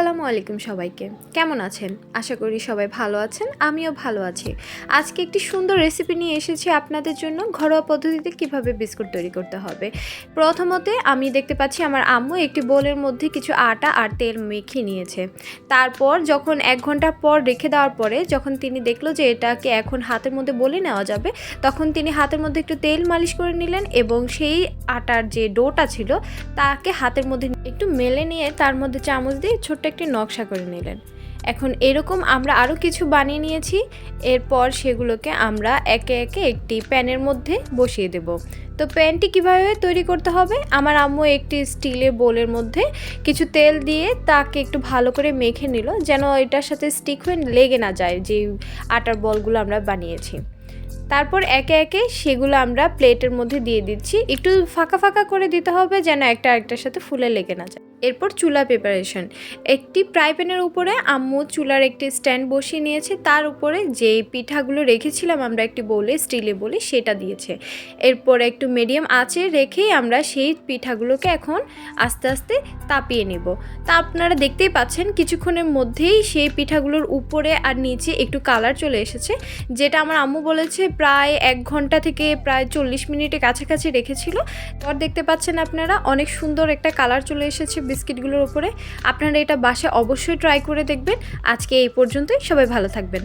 আসসালামু আলাইকুম সবাইকে। কেমন আছেন? আশা করি সবাই ভালো আছেন। আমিও ভালো আছি। আজকে একটি সুন্দর রেসিপি নিয়ে এসেছি আপনাদের জন্য। ঘরোয়া পদ্ধতিতে কিভাবে বিস্কুট তৈরি করতে হবে। প্রথমতে আমি দেখতে পাচ্ছি আমার আম্মু একটি বোলের মধ্যে কিছু আটা আর তেল মেখে নিয়েছে। তারপর যখন ১ ঘন্টা পর রেখে দেওয়ার পরে যখন তিনি দেখলো যে এটাকে এখন হাতের মধ্যে বলে নেওয়া যাবে, তখন তিনি হাতের মধ্যে একটু তেল মালিশ করে নিলেন এবং সেই আটার যে ডোটা ছিল তাকে হাতের মধ্যে একটু মেলে নিয়ে তার মধ্যে চামচ দিয়ে ছোট্ট একটি নকশা করে নিলেন। এখন এরকম আমরা আরও কিছু বানিয়ে নিয়েছি। এরপর সেগুলোকে আমরা একে একে একটি প্যানের মধ্যে বসিয়ে দেব। তো প্যানটি কীভাবে তৈরি করতে হবে, আমার আম্মু একটি স্টিলের বোলের মধ্যে কিছু তেল দিয়ে তাকে একটু ভালো করে মেখে নিল, যেন এটার সাথে স্টিক হয়ে লেগে না যায় যে আটার বলগুলো আমরা বানিয়েছি। তারপর একে একে সেগুলো আমরা প্লেটের মধ্যে দিয়ে দিচ্ছি। একটু ফাঁকা ফাঁকা করে দিতে হবে যেন একটা আরেকটার সাথে ফুলে লেগে না যায়। এরপর চুলা প্রিপারেশন। একটি ফ্রাই প্যানের উপরে আম্মু চুলার একটি স্ট্যান্ড বসিয়ে নিয়েছে, তার উপরে যে পিঠাগুলো রেখেছিলাম আমরা একটি বলে স্টিলে বলে সেটা দিয়েছে। এরপর একটু মিডিয়াম আঁচে রেখেই আমরা সেই পিঠাগুলোকে এখন আস্তে আস্তে তাপিয়ে নেব। তা আপনারা দেখতেই পাচ্ছেন কিছুক্ষণের মধ্যেই সেই পিঠাগুলোর উপরে আর নিচে একটু কালার চলে এসেছে, যেটা আমার আম্মু বলেছে প্রায় 1 ঘন্টা থেকে প্রায় 40 মিনিটের কাছাকাছি রেখেছিল। তারপর দেখতে পাচ্ছেন আপনারা অনেক সুন্দর একটা কালার চলে এসেছে বিস্কিটগুলোর উপরে। আপনারা এটা বাসায় অবশ্যই ট্রাই করে দেখবেন। আজকে এই পর্যন্তই, সবাই ভালো থাকবেন।